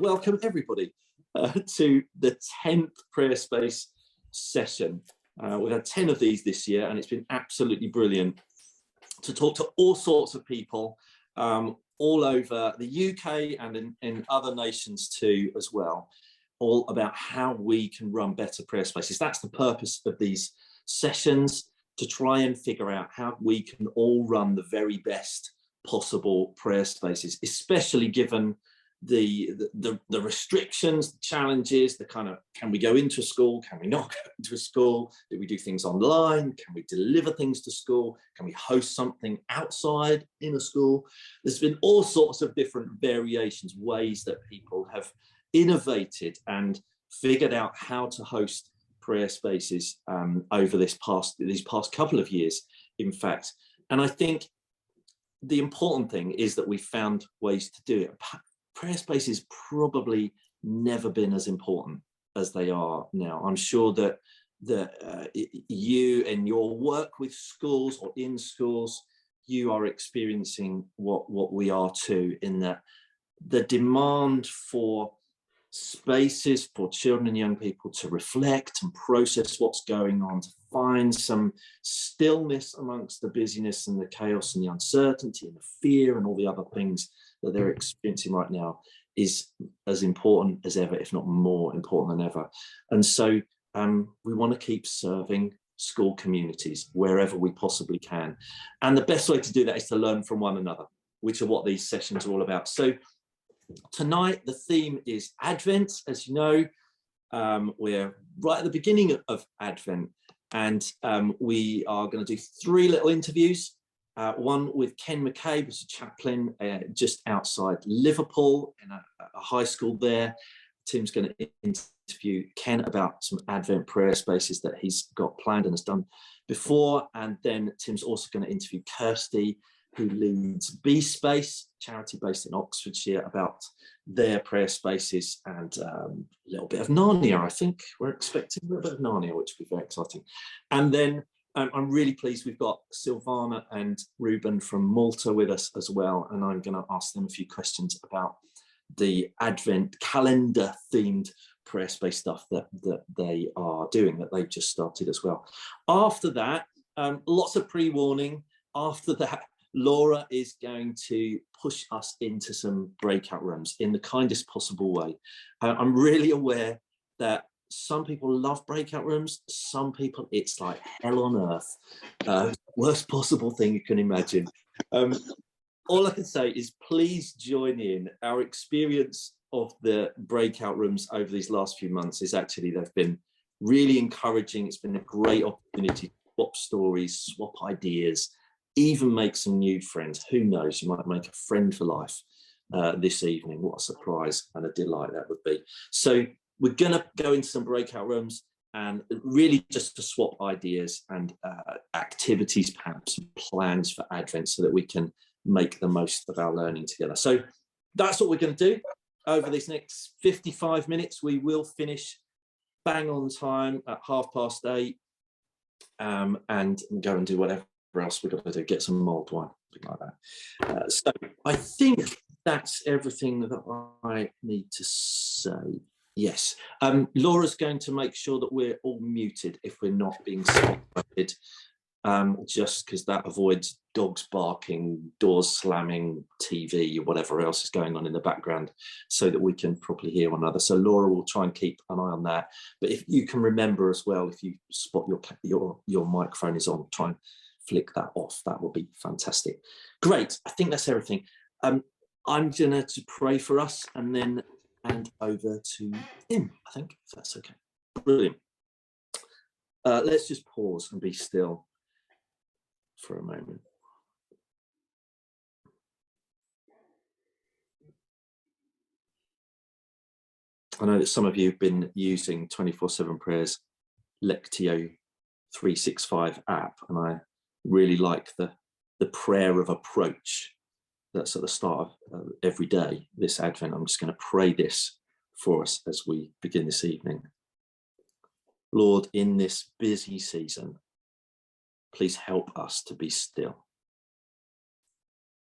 welcome everybody to the 10th prayer space session. We've had 10 of these this year, and it's been absolutely brilliant to talk to all sorts of people all over the UK and in other nations too as well, all about how we can run better prayer spaces. That's the purpose of these sessions, to try and figure out how we can all run the very best possible prayer spaces, especially given the restrictions, the challenges, the kind of, can we go into a school, can we not go into a school, do we do things online, can we deliver things to school, can we host something outside in a school? There's been all sorts of different variations, ways that people have innovated and figured out how to host prayer spaces over these past couple of years, in fact. And I think the important thing is that we found ways to do it. Prayer spaces probably never been as important as they are now. I'm sure that you and your work with schools or in schools, you are experiencing what we are too, in that the demand for spaces for children and young people to reflect and process what's going on, to find some stillness amongst the busyness and the chaos and the uncertainty and the fear and all the other things that they're experiencing right now, is as important as ever, if not more important than ever. And so we want to keep serving school communities wherever we possibly can. And the best way to do that is to learn from one another, which are what these sessions are all about. So tonight, the theme is Advent. As you know, we're right at the beginning of Advent, and we are going to do 3 little interviews. One with Ken McCabe, who's a chaplain just outside Liverpool in a high school there. Tim's going to interview Ken about some Advent prayer spaces that he's got planned and has done before. And then Tim's also going to interview Kirsty, who leads B Space, charity based in Oxfordshire, about their prayer spaces, and a little bit of Narnia. I think we're expecting a little bit of Narnia, which will be very exciting. And then I'm really pleased we've got Silvana and Ruben from Malta with us as well, and I'm going to ask them a few questions about the Advent calendar themed prayer space stuff that they are doing, that they've just started as well. After that, lots of pre-warning. After that, Laura is going to push us into some breakout rooms in the kindest possible way. I'm really aware that some people love breakout rooms, some people it's like hell on earth, worst possible thing you can imagine. All I can say is please join in. Our experience of the breakout rooms over these last few months is actually, they've been really encouraging. It's been a great opportunity to swap stories, swap ideas, even make some new friends. Who knows, you might make a friend for life this evening. What a surprise and a delight that would be. So we're going to go into some breakout rooms, and really just to swap ideas and activities, perhaps plans for Advent, so that we can make the most of our learning together. So that's what we're going to do over this next 55 minutes. We will finish bang on time at 8:30, and go and do whatever else we've got to do, get some mulled wine, something like that. So I think that's everything that I need to say. Yes, Laura's going to make sure that we're all muted if we're not being spotted, just because that avoids dogs barking, doors slamming, TV, or whatever else is going on in the background, so that we can properly hear one another. So Laura will try and keep an eye on that. But if you can remember as well, if you spot your microphone is on, try and flick that off. That would be fantastic. Great, I think that's everything. I'm gonna pray for us and then hand over to him, I think, if that's okay. Brilliant. Let's just pause and be still for a moment. I know that some of you have been using 24/7 Prayers Lectio 365 app, and I really like the prayer of approach that's at the start of every day this Advent. I'm just going to pray this for us as we begin this evening. Lord, in this busy season, please help us to be still.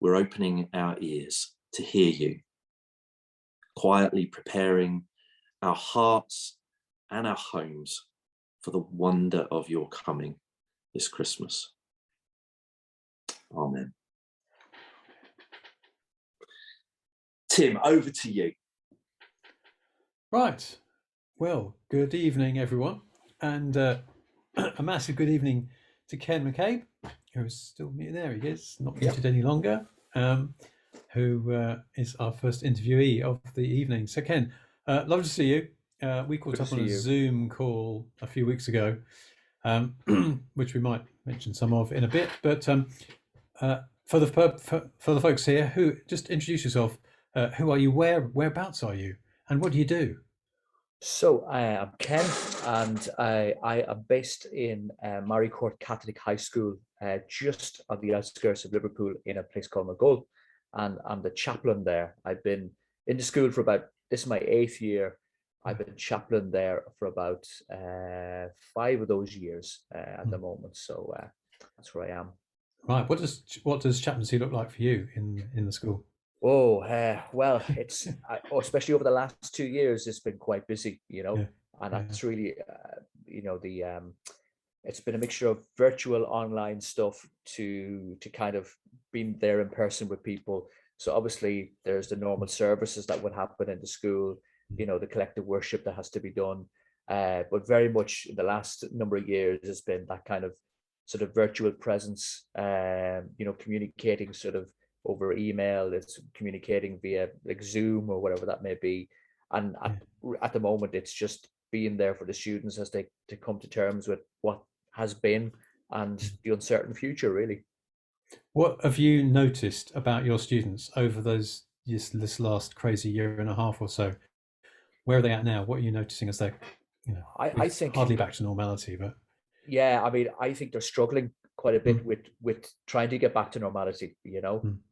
We're opening our ears to hear you, quietly preparing our hearts and our homes for the wonder of your coming this Christmas. Amen. Tim, over to you. Right. Well, good evening, everyone. And a massive good evening to Ken McCabe, who's still muted. There he is, not muted any longer, who is our first interviewee of the evening. So, Ken, lovely to see you. We caught up on a Zoom call a few weeks ago, which we might mention some of in a bit. But for the folks here, who just introduce yourself. Who are you? Whereabouts are you? And what do you do? So I'm Ken, and I am based in Mary Court Catholic High School, just on the outskirts of Liverpool, in a place called Maghull, and I'm the chaplain there. I've been in the school for this is my 8th year. I've been chaplain there for about 5 of those years at the moment. So that's where I am. Right. What does chaplaincy look like for you in the school? Oh, well, it's especially over the last 2 years, it's been quite busy, and that's really, it's been a mixture of virtual online stuff to kind of being there in person with people. So obviously there's the normal services that would happen in the school, the collective worship that has to be done. But very much in the last number of years, it's been that kind of sort of virtual presence, communicating sort of over email, it's communicating via like Zoom or whatever that may be. And at the moment, it's just being there for the students as they to come to terms with what has been and the uncertain future, really. What have you noticed about your students over this last crazy year and a half or so? Where are they at now? What are you noticing as they, I think hardly back to normality, but yeah, I mean, I think they're struggling quite a bit with trying to get back to normality.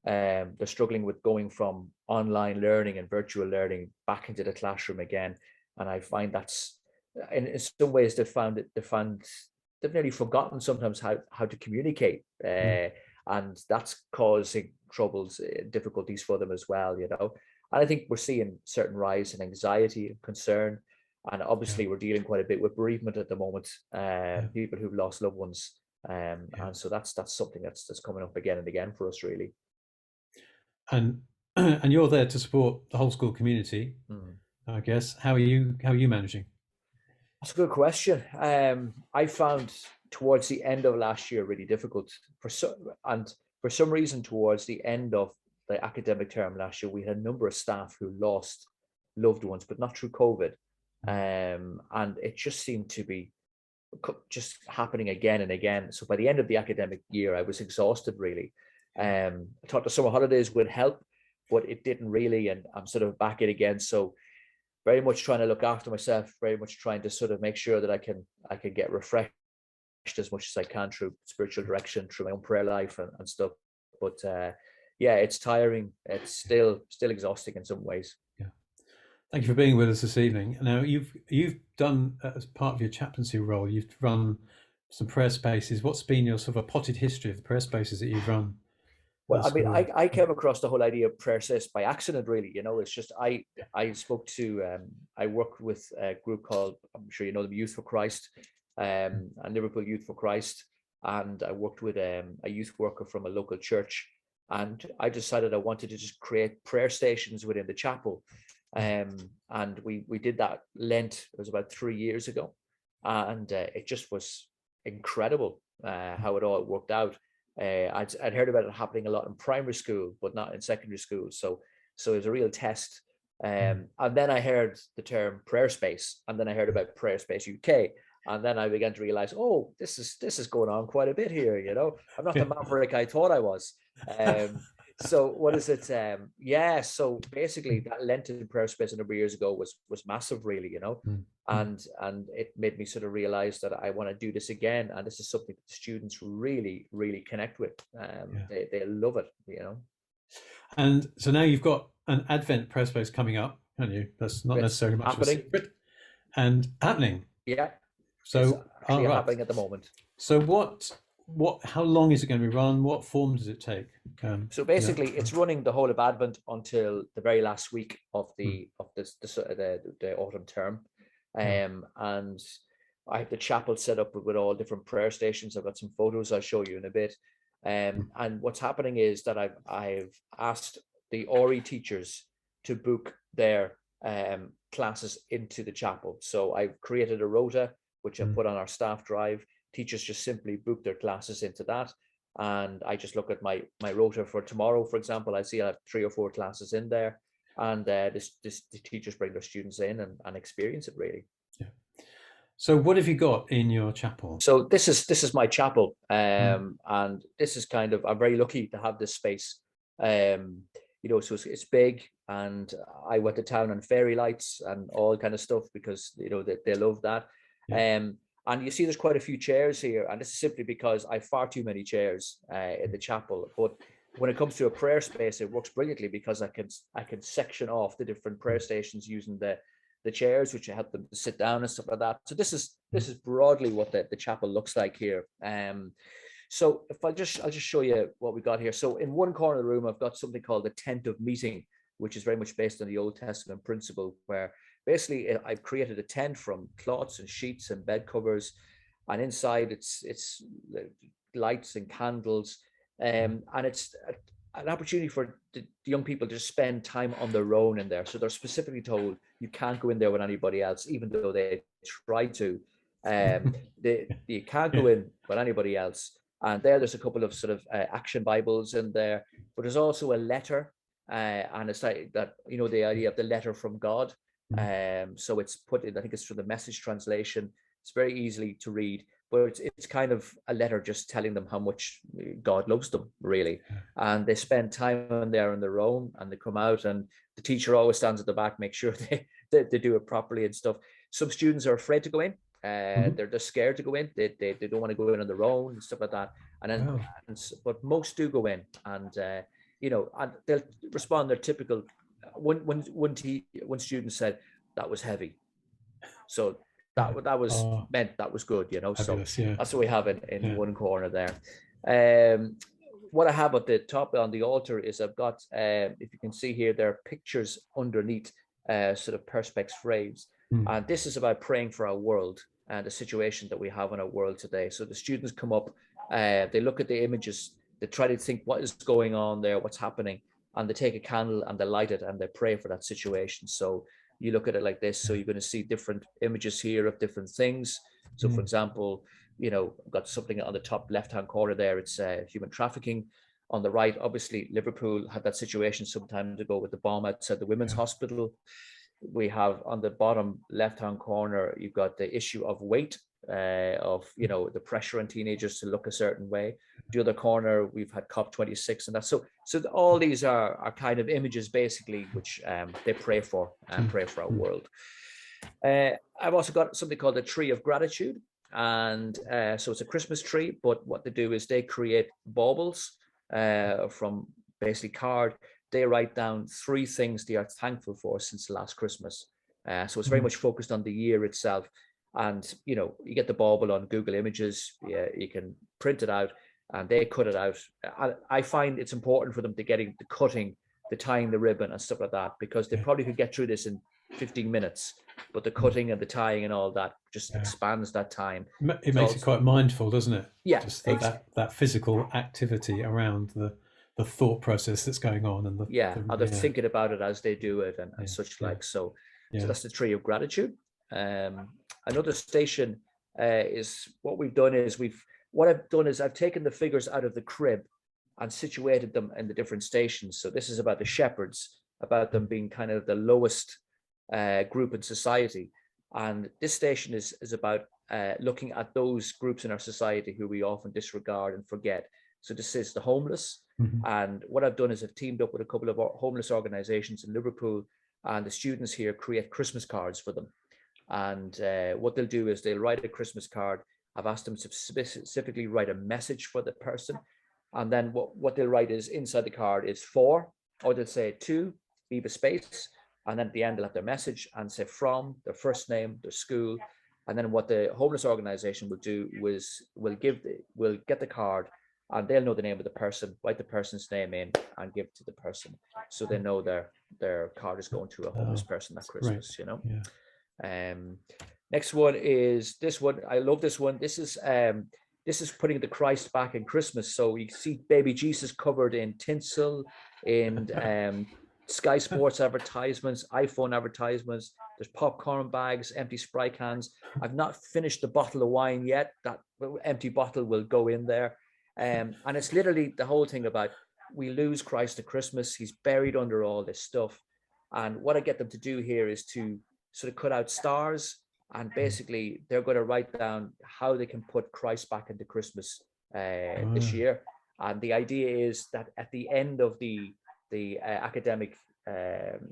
They're struggling with going from online learning and virtual learning back into the classroom again, and I find that's in some ways they've nearly forgotten sometimes how to communicate, and that's causing troubles, difficulties for them as well. And I think we're seeing certain rise in anxiety and concern. And obviously, we're dealing quite a bit with bereavement at the moment, people who've lost loved ones, and so that's something that's coming up again and again for us, really. And you're there to support the whole school community, I guess. How are you managing? That's a good question. I found towards the end of last year really difficult for some reason. Towards the end of the academic term last year, we had a number of staff who lost loved ones, but not through COVID. And it just seemed to be just happening again and again. So by the end of the academic year, I was exhausted, really. I thought the summer holidays would help, but it didn't really, and I'm sort of back in again. So very much trying to look after myself, very much trying to sort of make sure that I can get refreshed as much as I can through spiritual direction, through my own prayer life and stuff. But it's tiring. It's still exhausting in some ways. Thank you for being with us this evening. Now, you've done, as part of your chaplaincy role, you've run some prayer spaces. What's been your sort of a potted history of the prayer spaces that you've run? Well, I mean, I came across the whole idea of prayer space by accident, really. It's just I spoke to, I worked with a group called, I'm sure you know them, Youth for Christ, and Liverpool Youth for Christ. And I worked with a youth worker from a local church. And I decided I wanted to just create prayer stations within the chapel. And we did that Lent. It was about 3 years ago, and it just was incredible how it all worked out. I'd heard about it happening a lot in primary school, but not in secondary school. So it was a real test. And then I heard the term prayer space, and then I heard about Prayer Space UK, and then I began to realize, oh, this is going on quite a bit here. I'm not the maverick I thought I was. So what is it? So basically that Lenten prayer space a number of years ago was massive, really, and it made me sort of realize that I want to do this again, and this is something that the students really, really connect with. They love it, And so now you've got an Advent prayer space coming up, haven't you? That's not necessarily much happening. Of a secret. And happening. Yeah. So it's actually happening at the moment. So what how long is it going to be run? What form does it take? So basically, it's running the whole of Advent until the very last week of Mm. the autumn term, and I have the chapel set up with all different prayer stations. I've got some photos I'll show you in a bit, and what's happening is that I've asked the RE teachers to book their classes into the chapel. So I've created a rota which I put on our staff drive. Teachers just simply book their classes into that. And I just look at my rota for tomorrow, for example. I see I have 3 or 4 classes in there, and the teachers bring their students in and experience it really. Yeah. So what have you got in your chapel? So this is my chapel, and this is kind of, I'm very lucky to have this space. You know, so it's big, and I went to town on fairy lights and all kind of stuff because you know they love that. Yeah. And you see there's quite a few chairs here, and this is simply because I have far too many chairs in the chapel. But when it comes to a prayer space, it works brilliantly because I can section off the different prayer stations using the chairs, which help them to sit down and stuff like that. So this is broadly what the chapel looks like here. So if I'll just show you what we got here. So in one corner of the room, I've got something called the tent of meeting, which is very much based on the Old Testament principle, where basically I've created a tent from cloths and sheets and bed covers, and inside it's lights and candles, and it's an opportunity for the young people to spend time on their own in there. So they're specifically told you can't go in there with anybody else, even though they try to. You can't go in with anybody else. And there's a couple of sort of action Bibles in there, but there's also a letter, and it's like that, you know, the idea of the letter from God. So it's put in, I think it's from the Message translation. It's very easily to read, but it's kind of a letter just telling them how much God loves them, really. And they spend time in there on their own, and they come out, and the teacher always stands at the back, make sure they do it properly and stuff. Some students are afraid to go in. They're just scared to go in. They don't want to go in on their own and stuff like that. And then, but most do go in, and you know, and they'll respond their typical. One student said that was heavy, so that was meant that was good, you know. Fabulous, so that's what we have in one corner there. What I have at the top on the altar is I've got, if you can see here, there are pictures underneath sort of perspex frames, and this is about praying for our world and the situation that we have in our world today. So the students come up, they look at the images, they try to think what is going on there, what's happening, and they take a candle and they light it and they pray for that situation. So you look at it like this. So you're going to see different images here of different things. So for example, you know, I've got something on the top left-hand corner there. It's human trafficking. On the right, obviously, Liverpool had that situation some time ago with the bomb outside the women's hospital. We have on the bottom left-hand corner, you've got the issue of weight, of, you know, the pressure on teenagers to look a certain way. The other corner, we've had COP26 and that. So all these are kind of images basically, which they pray for and pray for our world. I've also got something called the Tree of Gratitude. And so it's a Christmas tree, but what they do is they create baubles from basically card. They write down 3 things they are thankful for since last Christmas. So it's very much focused on the year itself. And, you know, you get the bauble on Google Images, you can print it out and they cut it out. I find it's important for them to getting the cutting, the tying the ribbon and stuff like that, because they probably could get through this in 15 minutes, but the cutting and the tying and all that just expands that time. It makes it quite mindful, doesn't it? Yeah. Just that physical activity around the thought process that's going on, and and they're thinking about it as they do it and such like. So that's the Tree of Gratitude. Another station is what we've done is I've taken the figures out of the crib and situated them in the different stations. So this is about the shepherds, about them being kind of the lowest group in society. And this station is about looking at those groups in our society who we often disregard and forget. So this is the homeless. And what I've done is I've teamed up with a couple of homeless organizations in Liverpool, and the students here create Christmas cards for them. And what they'll do is they'll write a Christmas card. I've asked them to specifically write a message for the person. And then what they'll write is inside the card is for, or they'll say to, leave a space. And then at the end, they'll have their message and say from, their first name, their school. And then what the homeless organization will do was will get the card, and they'll know the name of the person, write the person's name in, and give it to the person, so they know their card is going to a homeless person at Christmas. Great. You know. Yeah. Next one is this one. I love this one. This is putting the Christ back in Christmas. So you see baby Jesus covered in tinsel, in Sky Sports advertisements, iPhone advertisements. There's popcorn bags, empty Sprite cans. I've not finished the bottle of wine yet. That empty bottle will go in there. And it's literally the whole thing about we lose Christ at Christmas. He's buried under all this stuff. And what I get them to do here is to sort of cut out stars, and basically they're going to write down how they can put Christ back into Christmas this year. And the idea is that at the end of the academic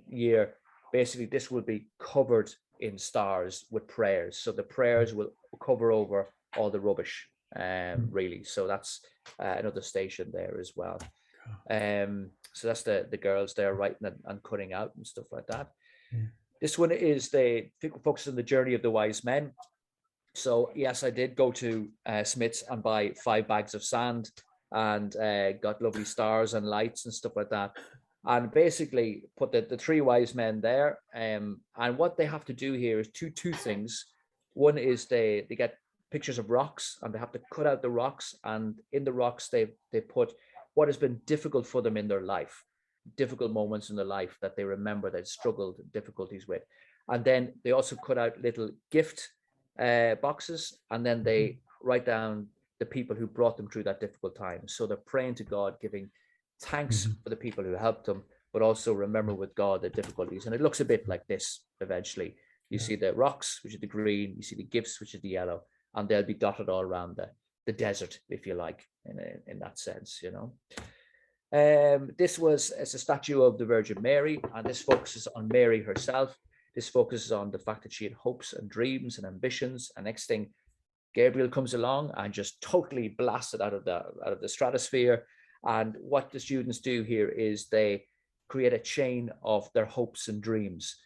year, basically this will be covered in stars with prayers. So the prayers will cover over all the rubbish, really. So that's another station there as well. So that's the girls there writing and cutting out and stuff like that. This one is they focus on the journey of the wise men. So yes, I did go to Smith's and buy 5 bags of sand, and got lovely stars and lights and stuff like that, and basically put the 3 wise men there. And what they have to do here is two things. One is they get pictures of rocks, and they have to cut out the rocks, and in the rocks they put what has been difficult for them in their life, difficult moments in their life that they remember they've struggled, difficulties with. And then they also cut out little gift boxes, and then they write down the people who brought them through that difficult time. So they're praying to God, giving thanks for the people who helped them, but also remember with God the difficulties. And it looks a bit like this eventually. You see the rocks, which is the green, you see the gifts, which is the yellow, and they'll be dotted all around the desert, if you like, in that sense, you know. It's a statue of the Virgin Mary, and this focuses on Mary herself. This focuses on the fact that she had hopes and dreams and ambitions. And next thing, Gabriel comes along and just totally blasts it out of the stratosphere. And what the students do here is they create a chain of their hopes and dreams,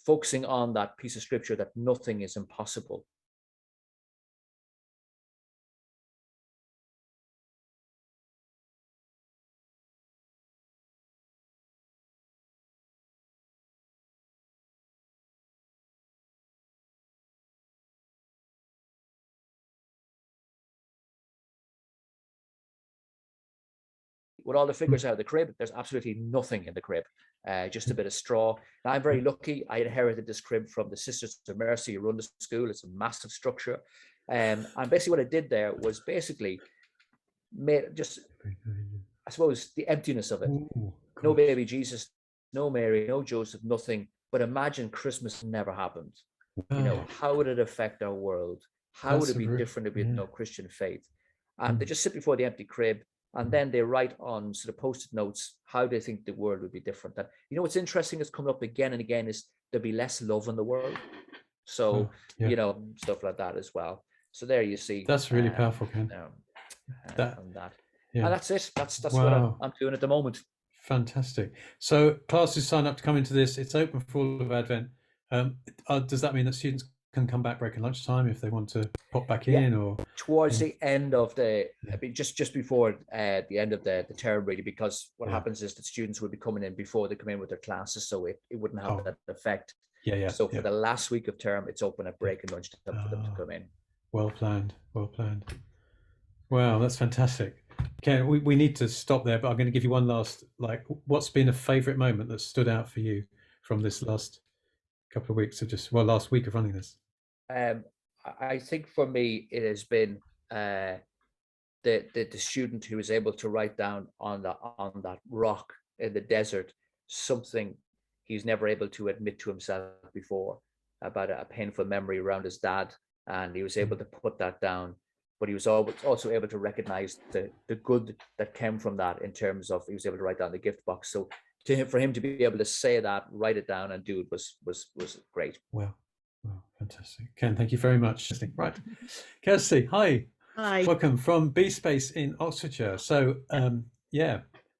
focusing on that piece of scripture that nothing is impossible. With all the figures out of the crib, there's absolutely nothing in the crib, just a bit of straw. Now, I'm very lucky. I inherited this crib from the Sisters of Mercy who run the school. It's a massive structure. And basically what I did there was basically made just, I suppose, the emptiness of it. No baby Jesus, no Mary, no Joseph, nothing. But imagine Christmas never happened. You know, how would it affect our world? How would it be different if we had no Christian faith? And they just sit before the empty crib, and then they write on sort of post-it notes how they think the world would be different. That, you know, what's interesting is coming up again and again is there'll be less love in the world. So, you know, stuff like that as well. So there you see. That's really powerful, Ken. And that's it. That's what I'm doing at the moment. Fantastic. So classes sign up to come into this. It's open for all of Advent. Does that mean that students can come back break at lunchtime if they want to pop back in, or towards the end of just before the end of the term, really, because what happens is that students will be coming in before they come in with their classes, so it wouldn't have that effect. So for the last week of term, it's open at break and lunchtime for them to come in. Well planned. Wow, that's fantastic. Ken, we need to stop there, but I'm going to give you one last, what's been a favorite moment that stood out for you from this last couple of weeks of last week of running this? I think for me, it has been the student who was able to write down on that rock in the desert something he's never able to admit to himself before about a painful memory around his dad, and he was able to put that down. But he was also able to recognize the good that came from that, in terms of he was able to write down the gift box. So for him to be able to say that, write it down, and do it was great. Wow, fantastic. Ken, thank you very much. Right, Kirsty, hi. Welcome from B Space in Oxfordshire. So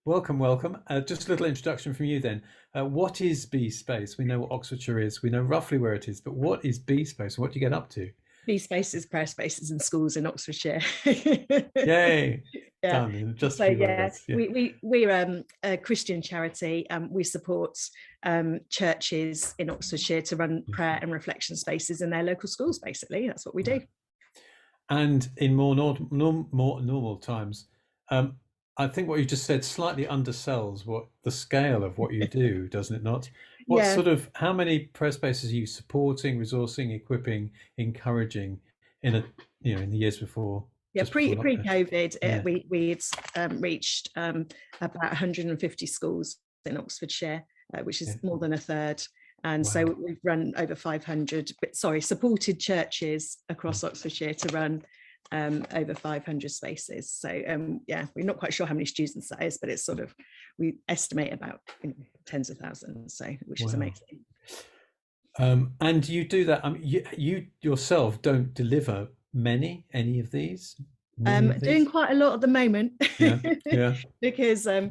welcome. Just a little introduction from you then. What is B Space? We know what Oxfordshire is. We know roughly where it is, but what is B Space? What do you get up to? B Spaces, prayer spaces in schools in Oxfordshire. Yay! Yeah. Done in just So a few yeah, words. Yeah. we're a Christian charity. We support churches in Oxfordshire to run prayer and reflection spaces in their local schools. Basically, that's what we do. And in more normal times, I think what you just said slightly undersells what the scale of what you do, doesn't it not? What Yeah. sort of, how many prayer spaces are you supporting, resourcing, equipping, encouraging in in the years before? Yeah, pre-COVID, Yeah. we'd reached about 150 schools in Oxfordshire, which is more than a third. And Wow. so we've run over 500, supported churches across Oxfordshire to run over 500 spaces. So yeah, we're not quite sure how many students that is, but it's sort of, we estimate about tens of thousands, so which is amazing. And you do that. You yourself don't deliver any of these. Doing quite a lot at the moment. Yeah. Because so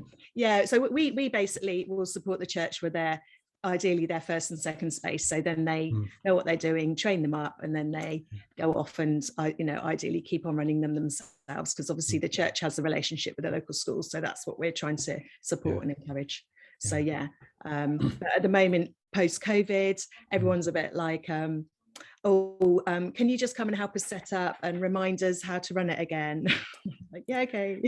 we basically will support the church with ideally their first and second space, so then they know what they're doing, train them up, and then they go off and ideally keep on running them themselves, because obviously the church has a relationship with the local schools, so that's what we're trying to support and encourage. So but at the moment, post-COVID, everyone's a bit like can you just come and help us set up and remind us how to run it again? Like, yeah, okay.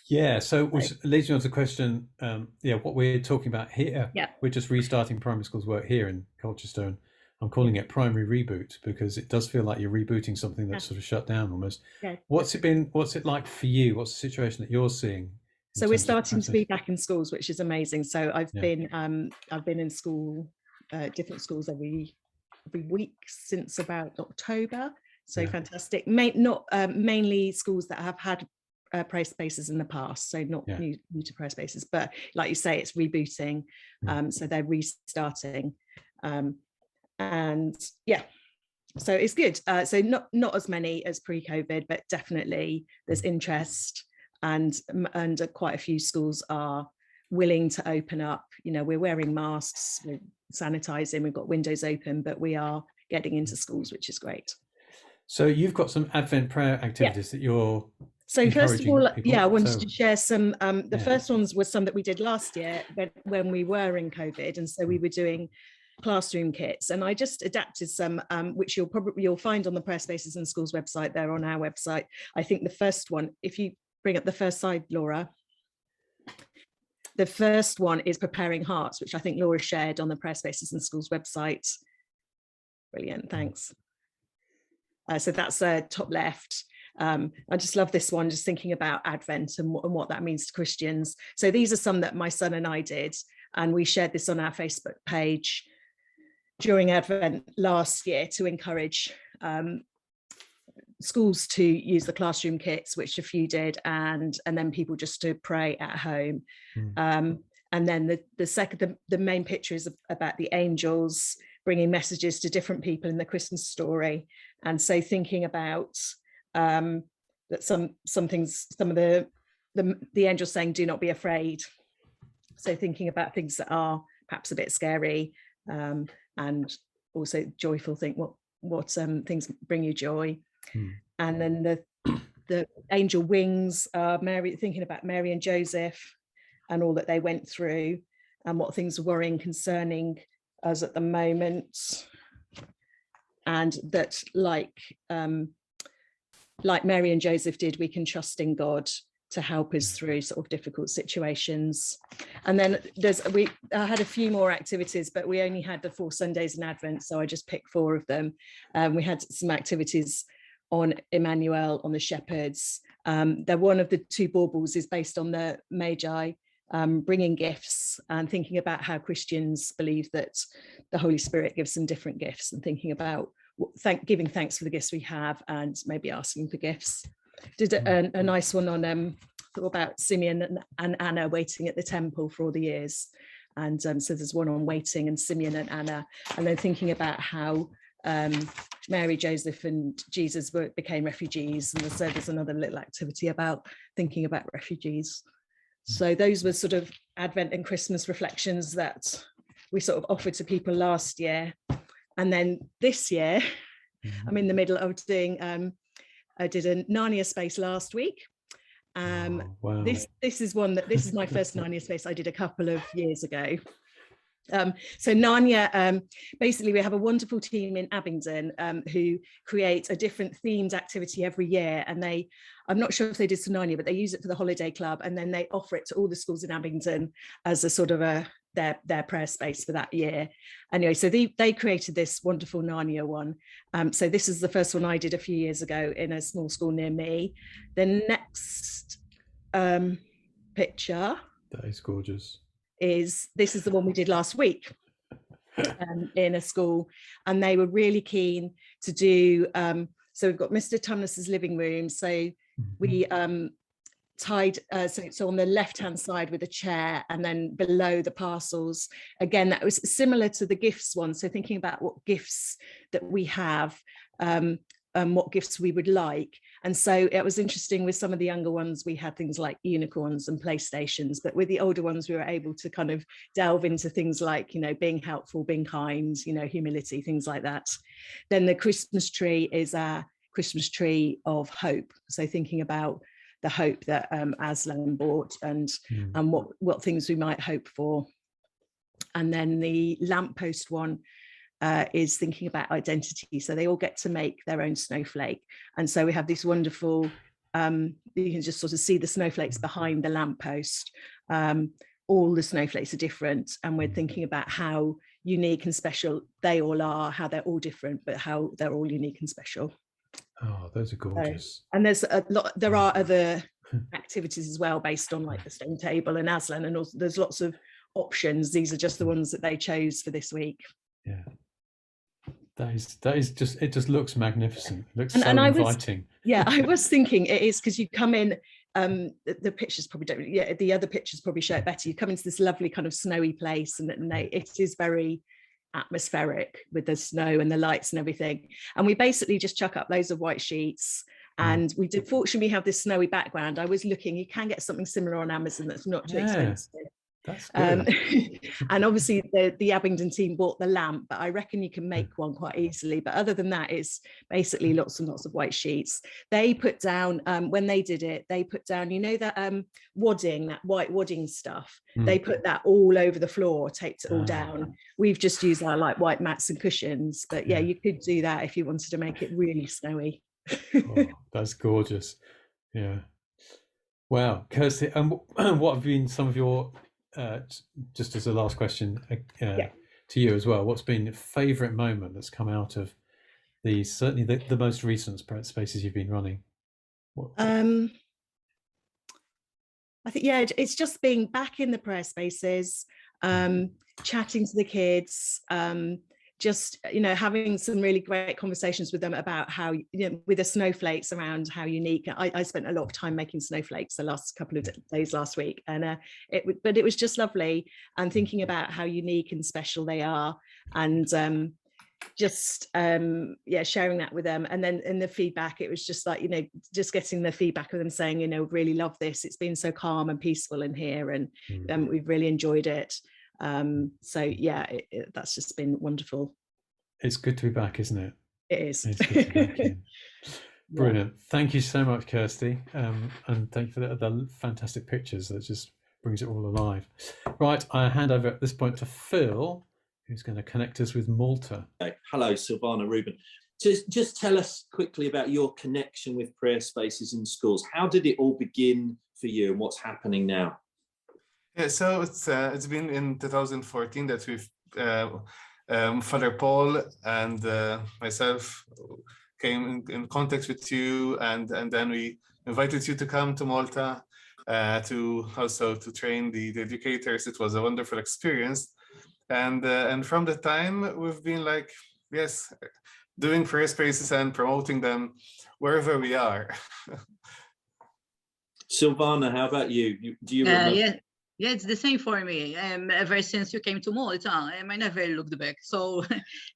Yeah, so which leads me on to the question, what we're talking about here, we're just restarting primary schools work here in Colchester, and I'm calling it primary reboot because it does feel like you're rebooting something that's sort of shut down almost. What's it like for you? What's the situation that you're seeing? So we're starting to be back in schools, which is amazing. So I've been in school, different schools every week since about October. So fantastic. Mainly schools that have had prayer spaces in the past, so not new to prayer spaces, but like you say, it's rebooting. So they're restarting, and so it's good. So not as many as pre-COVID, but definitely there's interest, and quite a few schools are willing to open up. We're wearing masks, we're sanitizing, we've got windows open, but we are getting into schools, which is great. So you've got some Advent prayer activities that you're first of all, people. I wanted to share some. The first ones were some that we did last year when we were in COVID, and so we were doing classroom kits, and I just adapted some, which you'll find on the Prayer Spaces and Schools website. They're on our website. I think the first one, if you bring up the first slide, Laura. The first one is Preparing Hearts, which I think Laura shared on the Prayer Spaces and Schools website. Brilliant, thanks. So that's top left. I just love this one, just thinking about Advent and what that means to Christians. So these are some that my son and I did, and we shared this on our Facebook page during Advent last year to encourage schools to use the classroom kits, which a few did, and then people just to pray at home. And then the main picture is about the angels bringing messages to different people in the Christmas story. And so thinking about that some of the angels saying, do not be afraid. So thinking about things that are perhaps a bit scary, and also joyful, think what things bring you joy. And then the angel wings, Mary, thinking about Mary and Joseph and all that they went through and what things are worrying concerning us at the moment. And that like Mary and Joseph did, we can trust in God to help us through sort of difficult situations. And then I had a few more activities, but we only had the 4 Sundays in Advent, so I just picked 4 of them. We had some activities on Emmanuel, on the shepherds. One of the 2 baubles is based on the Magi bringing gifts and thinking about how Christians believe that the Holy Spirit gives them different gifts, and thinking about giving thanks for the gifts we have and maybe asking for gifts. Did a nice one on about Simeon and Anna waiting at the temple for all the years, and so there's one on waiting and Simeon and Anna, and then thinking about how Mary, Joseph and Jesus became refugees, and so there's another little activity about thinking about refugees. So those were sort of Advent and Christmas reflections that we sort of offered to people last year. And then this year, I'm in the middle of doing, I did a Narnia space last week. Wow. This is my first Narnia space I did a couple of years ago. So Narnia, basically we have a wonderful team in Abingdon who create a different themed activity every year, and I'm not sure if they did for Narnia, but they use it for the holiday club, and then they offer it to all the schools in Abingdon as a sort of their prayer space for that year. Anyway, so they created this wonderful Narnia one. So this is the first one I did a few years ago in a small school near me. The next picture, that is gorgeous, this is the one we did last week in a school, and they were really keen to do, so we've got Mr. Tumnus's living room, so we tied, so on the left hand side with a chair, and then below the parcels, again that was similar to the gifts one, so thinking about what gifts that we have, what gifts we would like. And so it was interesting with some of the younger ones, we had things like unicorns and PlayStations, but with the older ones we were able to kind of delve into things like, you know, being helpful, being kind, you know, humility, things like that. Then the Christmas tree is our Christmas tree of hope, so thinking about the hope that Aslan brought, and what things we might hope for. And then the lamppost one is thinking about identity, so they all get to make their own snowflake, and so we have this wonderful, you can just sort of see the snowflakes behind the lamppost. All the snowflakes are different, and we're thinking about how unique and special they all are, how they're all different, but how they're all unique and special. Oh, those are gorgeous. And there's a lot, there are other activities as well based on like the stone table and Aslan, and also there's lots of options. These are just the ones that they chose for this week. Yeah, that is just, it just looks magnificent. It looks so inviting. I was thinking it is, because you come in, the pictures probably don't, the other pictures probably show it better. You come into this lovely kind of snowy place, and it is very atmospheric with the snow and the lights and everything. And we basically just chuck up loads of white sheets, and we did, fortunately we have this snowy background. I was looking, you can get something similar on Amazon that's not too expensive. That's good. And obviously the Abingdon team bought the lamp, but I reckon you can make one quite easily. But other than that, it's basically lots and lots of white sheets. They put down, when they did it, they put down, you know, that wadding, that white wadding stuff. They put that all over the floor, taped it all down. We've just used our like white mats and cushions, but yeah, you could do that if you wanted to make it really snowy. Oh, that's gorgeous. Yeah. Wow. Kirsty, and what have been some of your, just as a last question to you as well, what's been your favourite moment that's come out of certainly the most recent spaces you've been running? I think, yeah, it's just being back in the prayer spaces, chatting to the kids, just, you know, having some really great conversations with them about how, you know, with the snowflakes, around how unique. I spent a lot of time making snowflakes the last couple of days last week, and it was just lovely, and thinking about how unique and special they are, and sharing that with them. And then in the feedback, it was just like, you know, just getting the feedback of them saying, you know, really love this, it's been so calm and peaceful in here, and we've really enjoyed it. So yeah, that's just been wonderful. It's good to be back, isn't it? It is. It's good to be back in. Brilliant. Thank you so much, Kirsty, and thank you for the fantastic pictures. That just brings it all alive. Right, I hand over at this point to Phil, who's going to connect us with Malta. Hello, Silvana, Ruben. Just tell us quickly about your connection with prayer spaces in schools. How did it all begin for you, and what's happening now? Yeah, so it's been in 2014 that we've Father Paul and myself came in contact with you, and then we invited you to come to Malta to also to train the educators. It was a wonderful experience, and from the time we've been like, yes, doing prayer spaces and promoting them wherever we are. Silvana, how about you? Do you remember? Yeah, it's the same for me. Ever since you came to Malta, I never looked back. So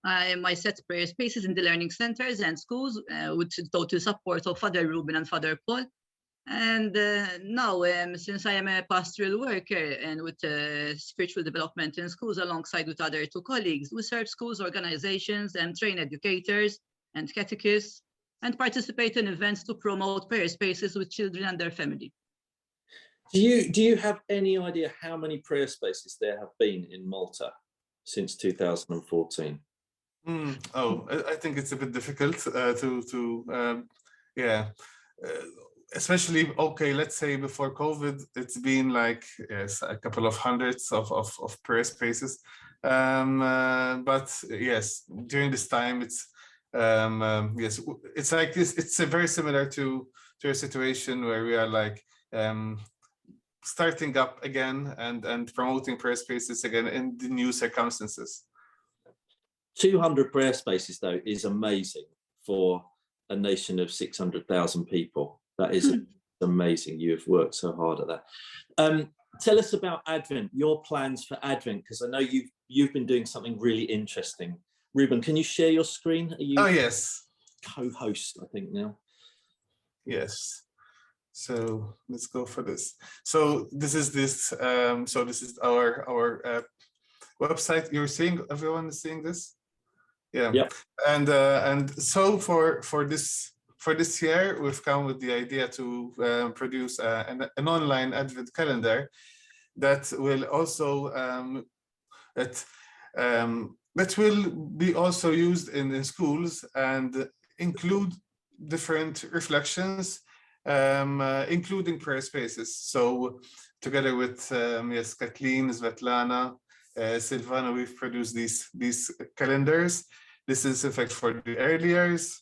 I set prayer spaces in the learning centers and schools with total support of Father Ruben and Father Paul. And now, since I am a pastoral worker and with spiritual development in schools alongside with other two colleagues, we serve schools, organizations, and train educators and catechists, and participate in events to promote prayer spaces with children and their family. Do you have any idea how many prayer spaces there have been in Malta since 2014? Oh, I think it's a bit difficult yeah. Especially, okay, let's say before COVID, it's been like, yes, a couple of hundreds of prayer spaces. But yes, during this time, it's yes, it's like this. It's a very similar to a situation where we are like starting up again and promoting prayer spaces again in the new circumstances. 200 prayer spaces, though, is amazing for a nation of 600,000 people. That is amazing. You have worked so hard at that. Tell us about Advent, your plans for Advent, because I know you've been doing something really interesting. Ruben, can you share your screen? Are you yes. Co-host, I think, now? Yes. So let's go for this. So this is our website. You're seeing, everyone is seeing this? Yeah. Yep. And so for this year, we've come with the idea to produce an online Advent calendar that will also that will be also used in schools and include different reflections, including prayer spaces. So together with yes, Kathleen, Svetlana, Silvana, we've produced these calendars. This is in fact for the early years,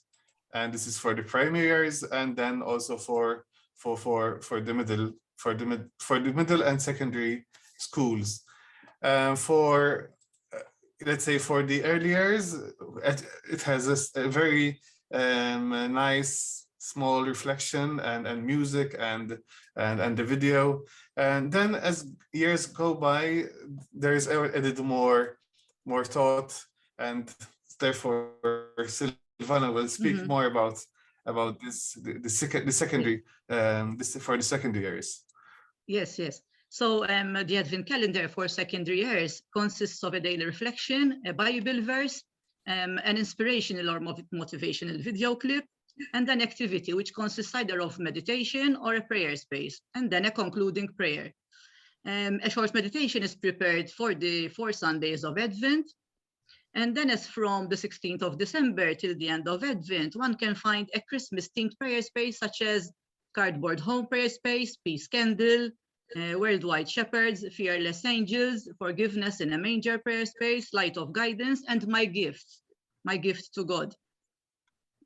and this is for the primary years, and then also for the middle and secondary schools. For let's say for the early years, it has a very nice small reflection and music and the video. And then as years go by, there is added more thought, and therefore Silvana will speak more about this the secondary this for the secondary years. Yes. So the Advent calendar for secondary years consists of a daily reflection, a Bible verse, an inspirational or motivational video clip, and an activity which consists either of meditation or a prayer space, and then a concluding prayer. A short meditation is prepared for the 4 Sundays of Advent. And then as from the 16th of December till the end of Advent, one can find a Christmas-themed prayer space such as Cardboard Home Prayer Space, Peace Candle, Worldwide Shepherds, Fearless Angels, Forgiveness in a Manger Prayer Space, Light of Guidance, and My Gift to God.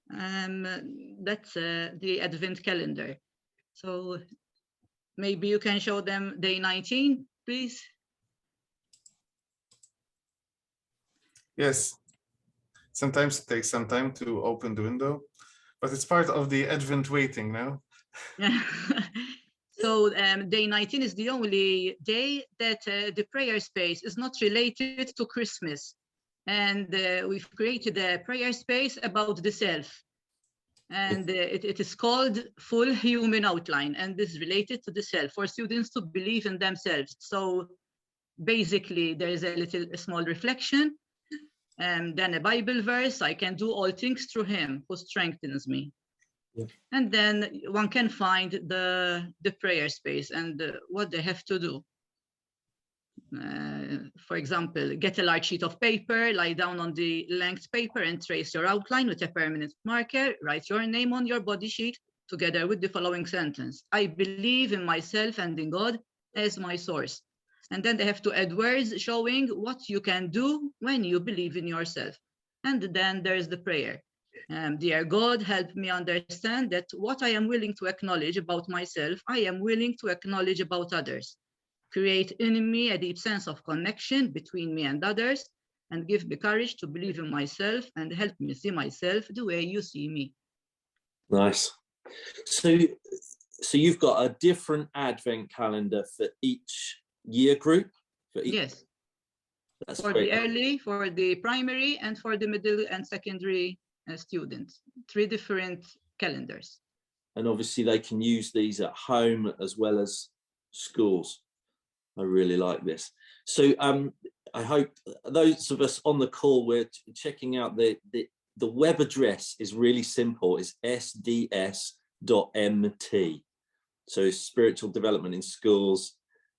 That's the Advent calendar. So maybe you can show them day 19, please. Yes, sometimes it takes some time to open the window, but it's part of the Advent waiting now. So day 19 is the only day that the prayer space is not related to Christmas. And we've created a prayer space about the self. And it is called Full Human Outline, and this is related to the self for students to believe in themselves. So basically, there is a small reflection, and then a Bible verse, I can do all things through him who strengthens me. Yeah. And then one can find the prayer space and what they have to do. For example, get a large sheet of paper, lie down on the length paper and trace your outline with a permanent marker. Write your name on your body sheet together with the following sentence. I believe in myself and in God as my source. And then they have to add words showing what you can do when you believe in yourself. And then there's the prayer. Dear God, help me understand that what I am willing to acknowledge about myself, I am willing to acknowledge about others. Create in me a deep sense of connection between me and others, and give me courage to believe in myself and help me see myself the way you see me. Nice. So you've got a different Advent calendar for each year group? Yes. That's for the early, for the primary, and for the middle and secondary students. 3 different calendars. and obviously they can use these at home as well as schools. I really like this. So I hope those of us on the call, we're checking out the web address is really simple. It's sds.mt. So spiritual development in schools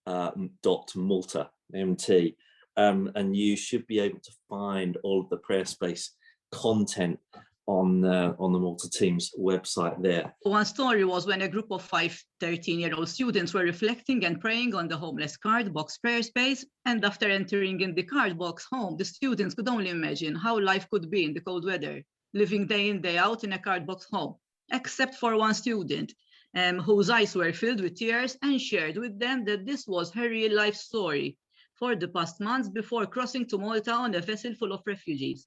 .malta, MT. And you should be able to find all of the prayer space content on the Malta team's website there. One story was when a group of 5 13-year-old students were reflecting and praying on the homeless card box prayer space. And after entering in the card box home, the students could only imagine how life could be in the cold weather, living day in, day out in a card box home, except for one student whose eyes were filled with tears and shared with them that this was her real life story for the past months before crossing to Malta on a vessel full of refugees.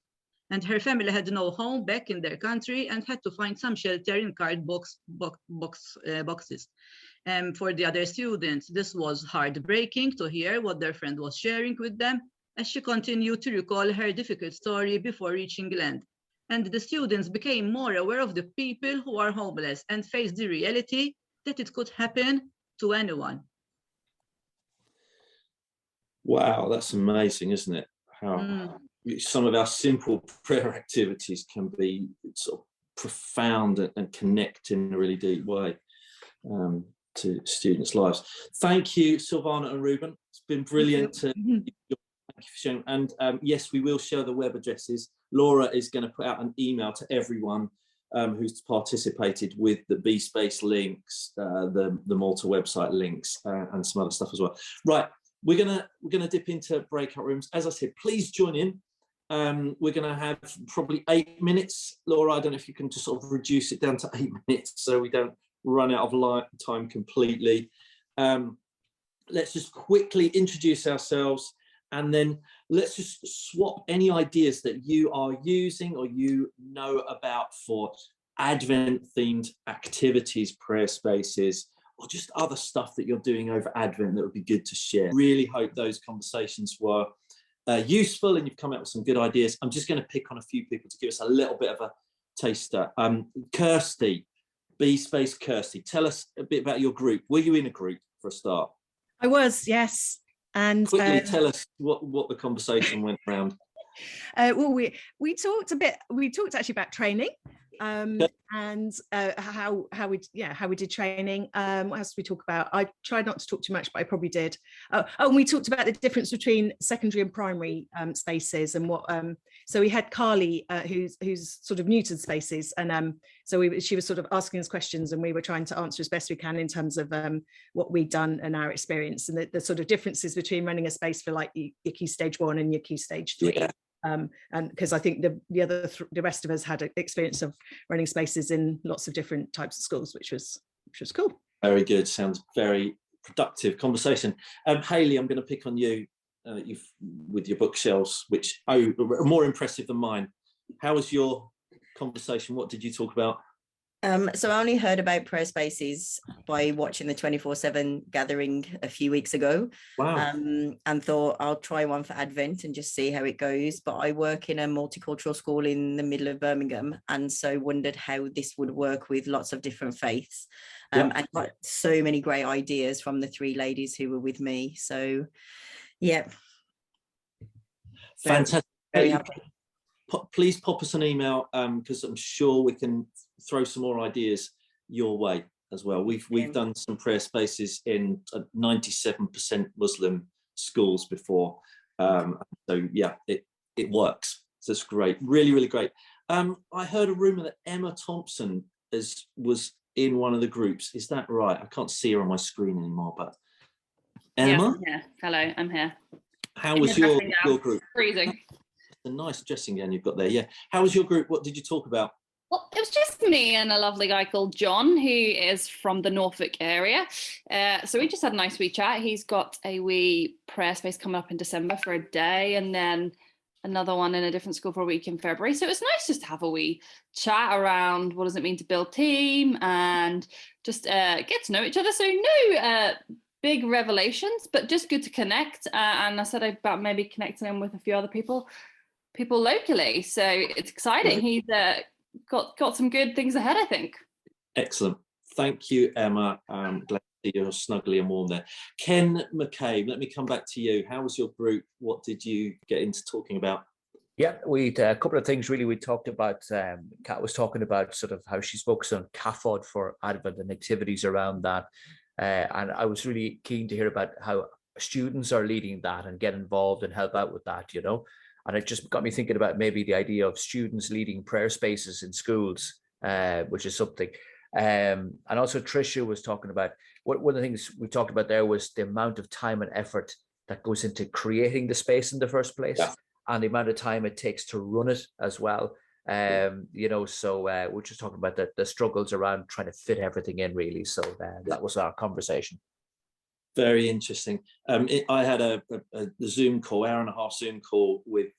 And her family had no home back in their country and had to find some shelter in card boxes. For the other students, this was heartbreaking to hear what their friend was sharing with them as she continued to recall her difficult story before reaching land. And the students became more aware of the people who are homeless and faced the reality that it could happen to anyone. Wow, that's amazing, isn't it? How some of our simple prayer activities can be sort of profound and connect in a really deep way to students' lives. Thank you, Silvana and Ruben. It's been brilliant. Thank you for sharing. And yes, we will share the web addresses. Laura is going to put out an email to everyone who's participated with the B-Space links, the Malta website links, and some other stuff as well. Right. We're gonna dip into breakout rooms. As I said, please join in. We're gonna have probably 8 minutes. Laura, I don't know if you can just sort of reduce it down to 8 minutes so we don't run out of time completely. Let's just quickly introduce ourselves, and then let's just swap any ideas that you are using or you know about for Advent-themed activities, prayer spaces, or just other stuff that you're doing over Advent that would be good to share. Really hope those conversations were useful and you've come up with some good ideas. I'm just going to pick on a few people to give us a little bit of a taster. Kirsty, B-Space Kirsty, tell us a bit about your group. Were you in a group for a start? I was, yes. And quickly tell us what the conversation went around. Well, we talked actually about training. And how we did training. What else did we talk about? I tried not to talk too much, but I probably did. And we talked about the difference between secondary and primary spaces, and what. So we had Carly, who's sort of new to the spaces, and she was sort of asking us questions, and we were trying to answer as best we can in terms of what we'd done and our experience, and the sort of differences between running a space for like your key stage 1 and your key stage 3. Yeah. And because I think the rest of us had experience of running spaces in lots of different types of schools, which was cool. Very good. Sounds very productive conversation. Hayley, I'm going to pick on you with your bookshelves, which are more impressive than mine. How was your conversation? What did you talk about? So I only heard about prayer spaces by watching the 24/7 gathering a few weeks ago. Wow. And thought I'll try one for Advent and just see how it goes. But I work in a multicultural school in the middle of Birmingham, and so wondered how this would work with lots of different faiths. And got so many great ideas from the 3 ladies who were with me. So, yeah. Fantastic. Very happy. Please pop us an email because I'm sure we can throw some more ideas your way as well. We've done some prayer spaces in 97% Muslim schools before, so yeah, it works. So it's great, really, really great. I heard a rumor that Emma Thompson was in one of the groups. Is that right? I can't see her on my screen anymore, but Emma? Yeah, hello, I'm here. How was your group? Freezing. A nice dressing gown you've got there. Yeah. How was your group? What did you talk about? Well, it was just me and a lovely guy called John, who is from the Norfolk area. So we just had a nice wee chat. He's got a wee prayer space coming up in December for a day, and then another one in a different school for a week in February. So it was nice just to have a wee chat around what does it mean to build team and just get to know each other. So no big revelations, but just good to connect. And I said about maybe connecting him with a few other people locally, so it's exciting. He's got some good things ahead, I think. Excellent, Thank you, Emma. Glad to see you're snugly and warm there. Ken McCabe, let me come back to you. How was your group? What did you get into talking about? Yeah, we a couple of things really. We talked about, Kat was talking about sort of how she's focused on CAFOD for Advent and activities around that. And I was really keen to hear about how students are leading that and get involved and help out with that, you know. And it just got me thinking about maybe the idea of students leading prayer spaces in schools, which is something. And also Tricia was talking about, one of the things we talked about there was the amount of time and effort that goes into creating the space in the first place. Yeah. And the amount of time it takes to run it as well. You know, so we're just talking about the struggles around trying to fit everything in, really. So that was our conversation. Very interesting. I had a Zoom call, hour and a half Zoom call with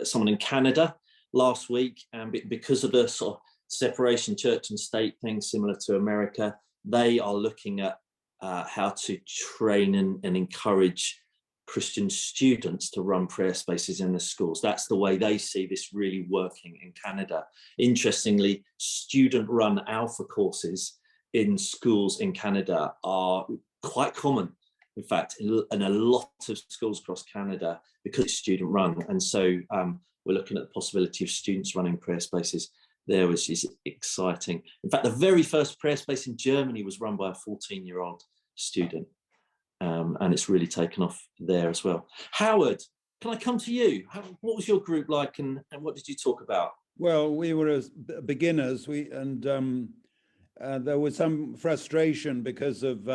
someone in Canada last week, and because of the sort of separation church and state thing similar to America, they are looking at how to train and encourage Christian students to run prayer spaces in the schools. That's the way they see this really working in Canada. Interestingly, student-run alpha courses in schools in Canada are quite common, in fact, in a lot of schools across Canada, because it's student-run. And so we're looking at the possibility of students running prayer spaces there, which is exciting. In fact, the very first prayer space in Germany was run by a 14-year-old student. And it's really taken off there as well. Howard, can I come to you? What was your group like, and what did you talk about? Well, we were as beginners, there was some frustration because of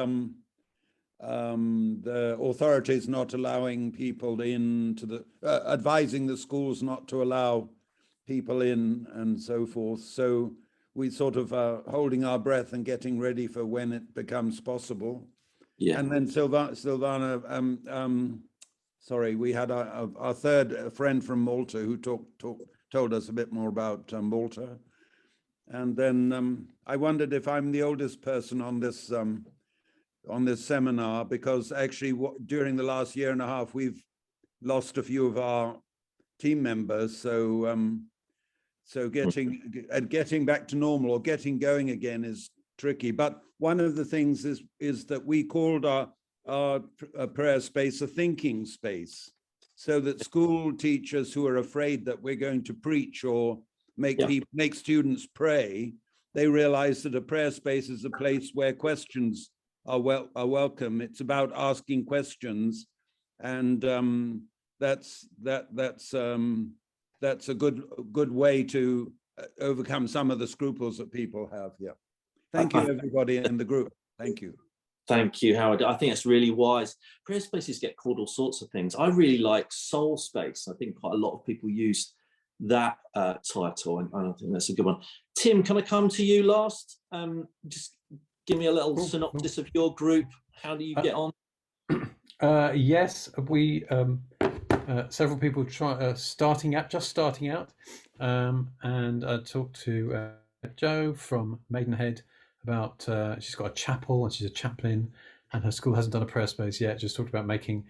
the authorities not allowing people in to the, advising the schools not to allow people in and so forth. So we sort of holding our breath and getting ready for when it becomes possible. Yeah. And then Silvana, we had our third friend from Malta who told us a bit more about Malta. And then I wondered if I'm the oldest person on this seminar, because actually during the last year and a half, we've lost a few of our team members. So getting back to normal or getting going again is tricky. But one of the things is that we called our prayer space a thinking space, so that school teachers who are afraid that we're going to preach or make students pray, they realize that a prayer space is a place where questions are welcome. It's about asking questions, and that's a good way to overcome some of the scruples that people have. Yeah. Thank you, everybody in the group. Thank you. Thank you, Howard. I think that's really wise. Prayer spaces get called all sorts of things. I really like soul space. I think quite a lot of people use that title, and I think that's a good one. Tim, can I come to you last? Just give me a little synopsis of your group. How do you get on? Yes, we several people just starting out, and I talked to Jo from Maidenhead about she's got a chapel and she's a chaplain, and her school hasn't done a prayer space yet. Just talked about making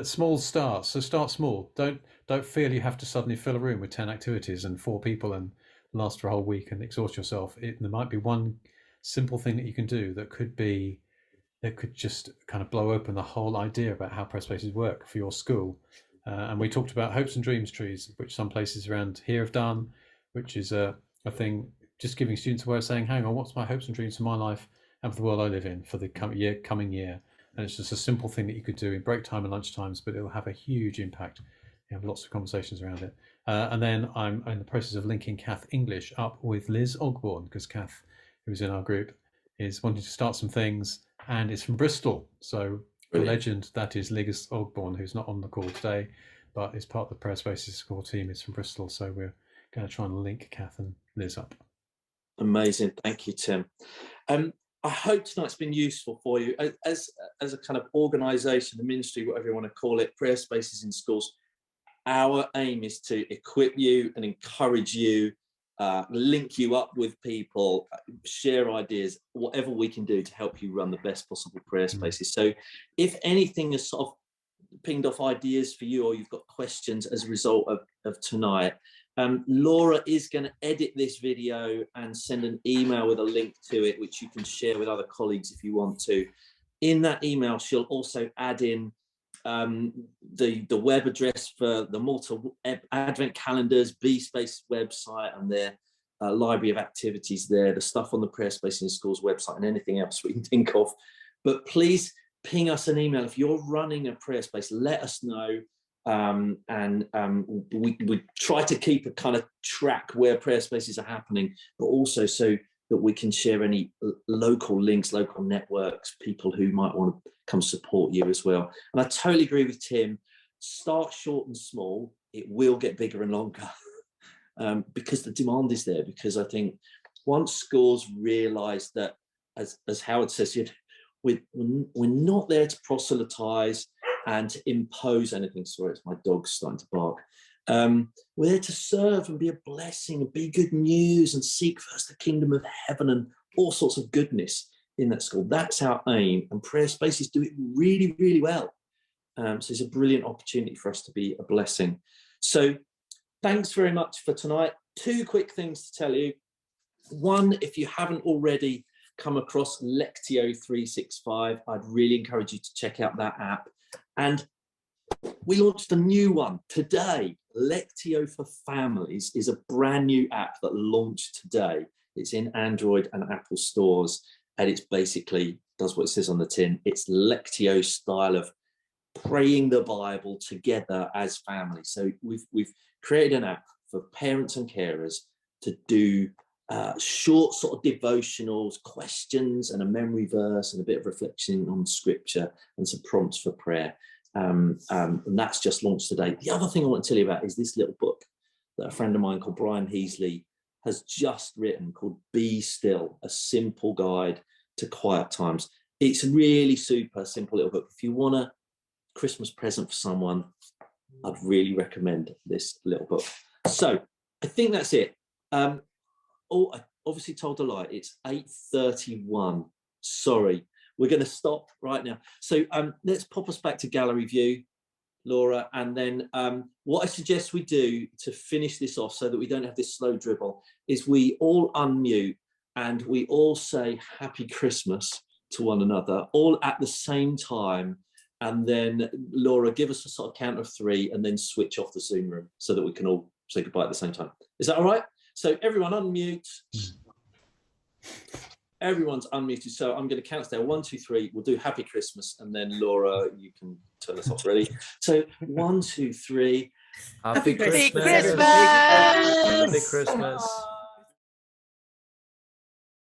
small starts. So start small. Don't feel you have to suddenly fill a room with 10 activities and 4 people and last for a whole week and exhaust yourself. There might be one simple thing that you can do that could just kind of blow open the whole idea about how prayer spaces work for your school. And we talked about hopes and dreams trees, which some places around here have done, which is a thing, just giving students a way of saying, hang on, what's my hopes and dreams for my life and for the world I live in for the coming year? And it's just a simple thing that you could do in break time and lunch times, but it'll have a huge impact. You have lots of conversations around it. And then I'm in the process of linking Kath English up with Liz Ogborn, because Kath, who's in our group, is wanting to start some things, and is from Bristol. So the legend that is Liz Ogborn, who's not on the call today, but is part of the Prayer Spaces School team, is from Bristol. So we're going to try and link Kath and Liz up. Amazing. Thank you, Tim. I hope tonight's been useful for you. As a kind of organisation, the ministry, whatever you want to call it, Prayer Spaces in Schools, our aim is to equip you and encourage you, link you up with people, share ideas, whatever we can do to help you run the best possible prayer spaces. So if anything has sort of pinged off ideas for you, or you've got questions as a result of tonight, Laura is going to edit this video and send an email with a link to it, which you can share with other colleagues if you want to. In that email, she'll also add in the web address for the Malta Advent calendars, B-Space website, and their library of activities there, the stuff on the Prayer Space in Schools website, and anything else we can think of. But please ping us an email. If you're running a Prayer Space, let us know. We try to keep a kind of track where prayer spaces are happening, but also so that we can share any local links, local networks, people who might want to come support you as well. And I totally agree with Tim. Start short and small. It will get bigger and longer because the demand is there. Because I think once schools realise that, as Howard says, we're not there to proselytise and to impose anything. Sorry, it's my dog's starting to bark. We're there to serve and be a blessing and be good news and seek first the kingdom of heaven and all sorts of goodness in that school. That's our aim, and prayer spaces do it really, really well. So it's a brilliant opportunity for us to be a blessing. So thanks very much for tonight. 2 quick things to tell you. One, if you haven't already come across Lectio 365, I'd really encourage you to check out that app. And we launched a new one today. Lectio for Families is a brand new app that launched today. It's in Android and Apple stores, and it's basically does what it says on the tin. It's Lectio style of praying the Bible together as families. So we've created an app for parents and carers to do short sort of devotionals, questions and a memory verse and a bit of reflection on scripture and some prompts for prayer. And that's just launched today. The other thing I want to tell you about is this little book that a friend of mine called Brian Heasley has just written called Be Still, a simple guide to quiet times. It's really super simple little book. If you want a Christmas present for someone, I'd really recommend this little book. So I think that's it. Oh, I obviously told a lie. It's 8:31. Sorry. We're going to stop right now. So let's pop us back to gallery view, Laura. And then what I suggest we do to finish this off so that we don't have this slow dribble is we all unmute and we all say Happy Christmas to one another, all at the same time. And then Laura, give us a sort of count of 3 and then switch off the Zoom room so that we can all say goodbye at the same time. Is that all right? So everyone unmute. Everyone's unmuted. So I'm going to count down 1, 2, 3. We'll do Happy Christmas. And then Laura, you can turn us off already. So 1, 2, 3. Happy Christmas. Christmas. Happy Christmas.